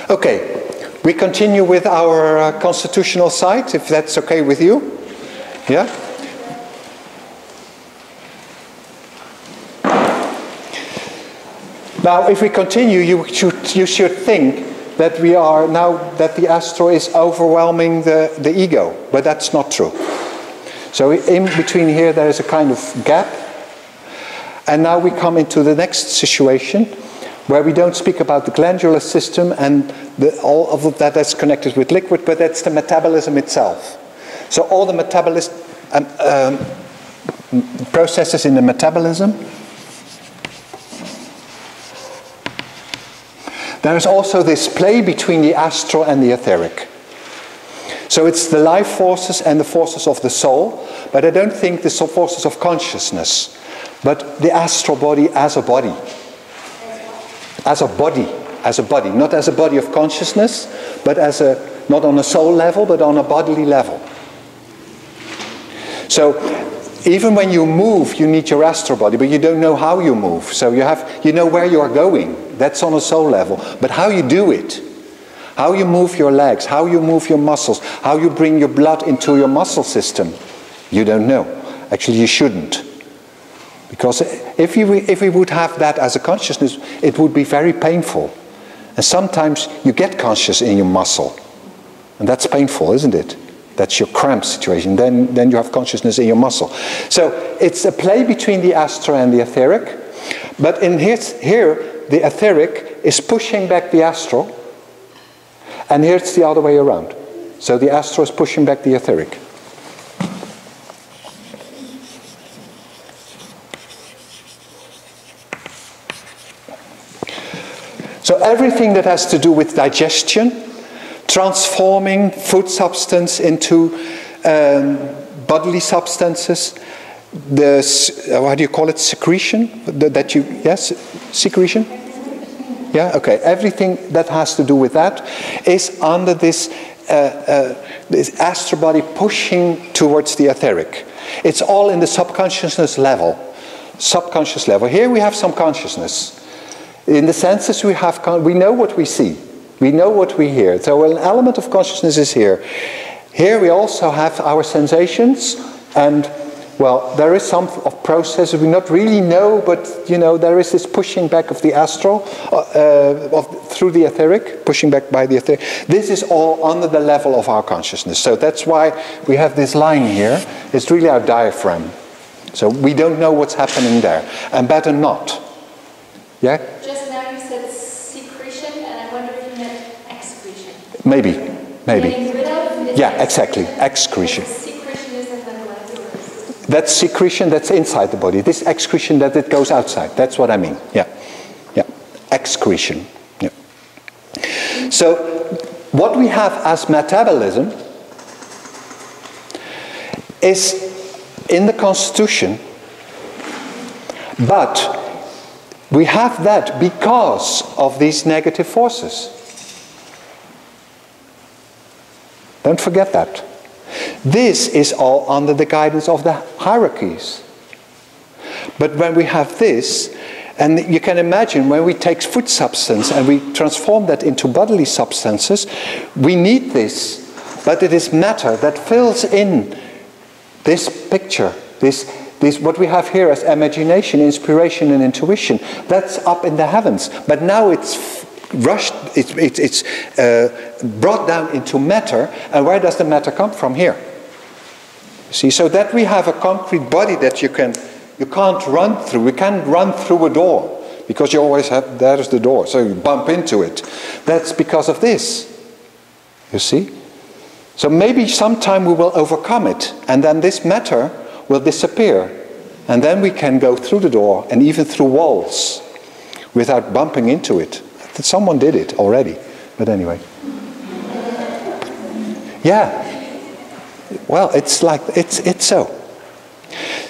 Okay, we continue with our constitutional side, if that's okay with you. Yeah? Now, if we continue, you should think that we are now, that the astral is overwhelming the ego, but that's not true. So in between here, there is a kind of gap. And now we come into the next situation, where we don't speak about the glandular system and all of that that's connected with liquid, but that's the metabolism itself. So all the metabolism processes in the metabolism. There is also this play between the astral and the etheric. So it's the life forces and the forces of the soul, but I don't think the forces of consciousness, but the astral body as a body. As a body, not as a body of consciousness, but as not on a soul level, but on a bodily level. So even when you move, you need your astral body, but you don't know how you move. So you know where you are going. That's on a soul level. But how you do it, how you move your legs, how you move your muscles, how you bring your blood into your muscle system, you don't know. Actually, you shouldn't. Because if we would have that as a consciousness, it would be very painful. And sometimes you get conscious in your muscle. And that's painful, isn't it? That's your cramp situation. Then you have consciousness in your muscle. So it's a play between the astral and the etheric. But in here, the etheric is pushing back the astral. And here it's the other way around. So the astral is pushing back the etheric. So everything that has to do with digestion, transforming food substance into bodily substances, how do you call it, secretion? Secretion? Yeah, okay. Everything that has to do with that is under this astral body pushing towards the etheric. It's all in the subconscious level. Here we have some consciousness. In the senses we know what we see. We know what we hear. So an element of consciousness is here. Here we also have our sensations, and well, there is some of processes we not really know, but there is this pushing back of the astral through the etheric, pushing back by the etheric. This is all under the level of our consciousness. So that's why we have this line here. It's really our diaphragm. So we don't know what's happening there, and better not. Yeah? Just now you said secretion, and I wonder if you meant excretion. Maybe. Getting rid of? Yeah, exactly. Excretion. Secretion is in the glandular system. That's secretion that's inside the body. This excretion that it goes outside. That's what I mean. Yeah. Excretion. Yeah. So what we have as metabolism is in the constitution, but we have that because of these negative forces. Don't forget that. This is all under the guidance of the hierarchies. But when we have this, and you can imagine when we take food substance and we transform that into bodily substances, we need this. But it is matter that fills in this picture, this what we have here as imagination, inspiration, and intuition. That's up in the heavens. But now it's rushed, it's brought down into matter. And where does the matter come from? Here. See, so that we have a concrete body that you can't run through. We can't run through a door because you always have, there's the door, so you bump into it. That's because of this. You see? So maybe sometime we will overcome it, and then this matter will disappear, and then we can go through the door and even through walls without bumping into it. Someone did it already, but anyway. Yeah. Well, it's like it's so.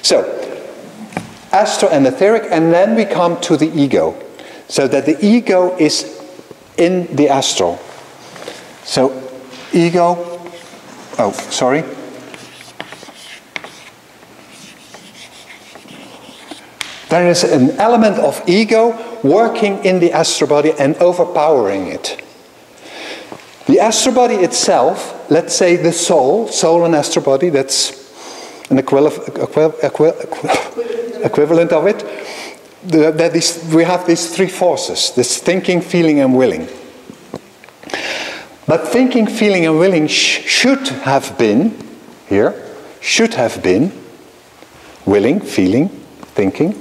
So astral and etheric, and then we come to the ego, so that the ego is in the astral. So ego. Oh, sorry. There is an element of ego working in the astral body and overpowering it. The astrobody itself, let's say the soul and astrobody, that's an equivalent of it. We have these three forces, this thinking, feeling, and willing. But thinking, feeling, and willing should have been, willing, feeling, thinking,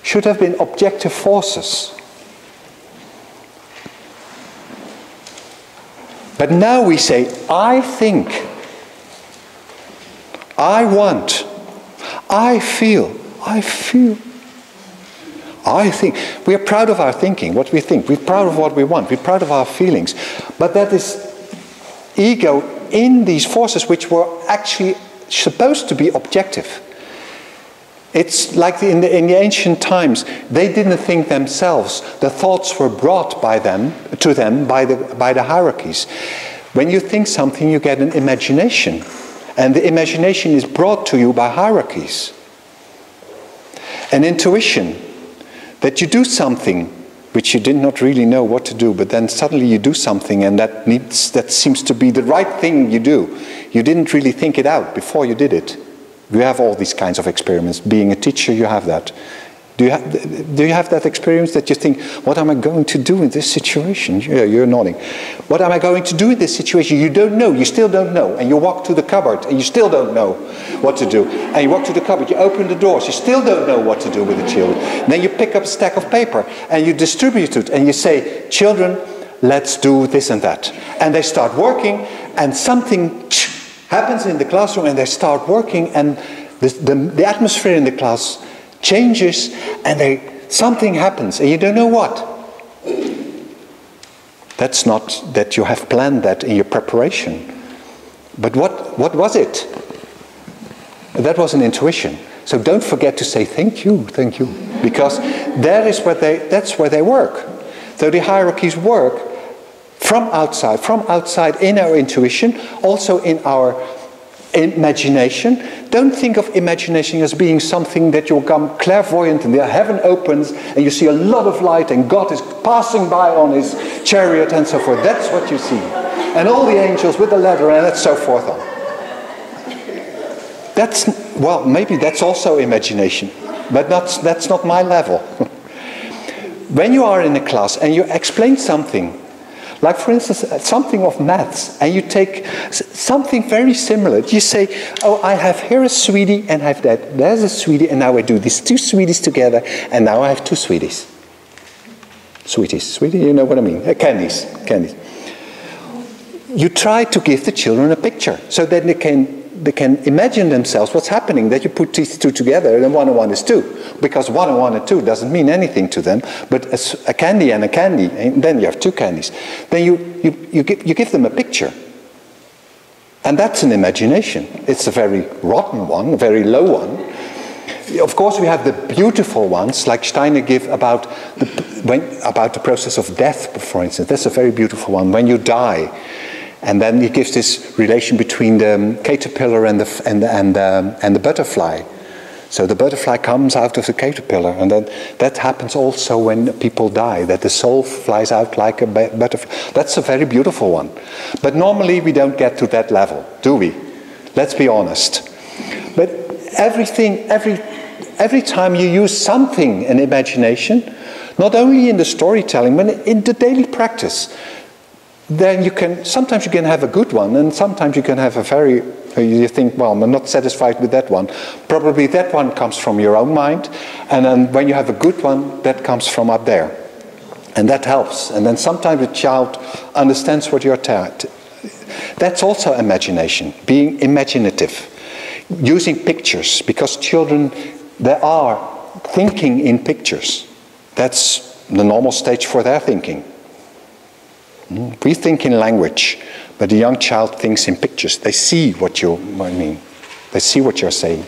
should have been objective forces. But now we say, I think, I want, I feel, I think. We are proud of our thinking, what we think. We're proud of what we want. We're proud of our feelings. But that is ego in these forces which were actually supposed to be objective. It's like in the ancient times, they didn't think themselves. The thoughts were brought to them by the hierarchies. When you think something, you get an imagination. And the imagination is brought to you by hierarchies. An intuition, that you do something which you did not really know what to do, but then suddenly you do something and that seems to be the right thing you do. You didn't really think it out before you did it. You have all these kinds of experiments. Being a teacher, you have that. Do you have that experience that you think, what am I going to do in this situation? Yeah, you're nodding. What am I going to do in this situation? You don't know. You still don't know. And you walk to the cupboard and you still don't know what to do. And you walk to the cupboard, you open the doors, you still don't know what to do with the children. And then you pick up a stack of paper and you distribute it and you say, children, let's do this and that. And they start working and something happens in the classroom and they start working and the atmosphere in the class changes and something happens and you don't know what. That's not that you have planned that in your preparation. But what was it? That was an intuition. So don't forget to say thank you, because that's where they work. So the hierarchies work from outside in our intuition, also in our imagination. Don't think of imagination as being something that you become clairvoyant and the heaven opens and you see a lot of light and God is passing by on his chariot and so forth. That's what you see. And all the angels with the ladder and so forth on. Maybe that's also imagination, but that's not my level. When you are in a class and you explain something, like for instance, something of maths, and you take something very similar. You say, oh, I have here a sweetie, and I have that. There's a sweetie, and now I do these two sweeties together, and now I have two sweeties. Sweeties, you know what I mean? Candies. You try to give the children a picture, so that they can imagine themselves what's happening, that you put these two together, and 1 and 1 is 2. Because 1 and 1 and 2 doesn't mean anything to them, but as a candy and a candy, and then you have two candies. Then you give them a picture. And that's an imagination. It's a very rotten one, a very low one. Of course, we have the beautiful ones, like Steiner gives about the process of death, for instance. That's a very beautiful one. When you die, and then he gives this relation between the caterpillar and the butterfly. So the butterfly comes out of the caterpillar, and then that happens also when people die, that the soul flies out like a butterfly. That's a very beautiful one. But normally we don't get to that level, do we? Let's be honest. But every time you use something in imagination, not only in the storytelling, but in the daily practice, then sometimes you can have a good one, and sometimes you can have you think, well, I'm not satisfied with that one. Probably that one comes from your own mind, and then when you have a good one, that comes from up there. And that helps. And then sometimes the child understands what you're telling. That's also imagination, being imaginative, using pictures, because children, they are thinking in pictures. That's the normal stage for their thinking. We think in language, but the young child thinks in pictures. They see what you mean. They see what you're saying.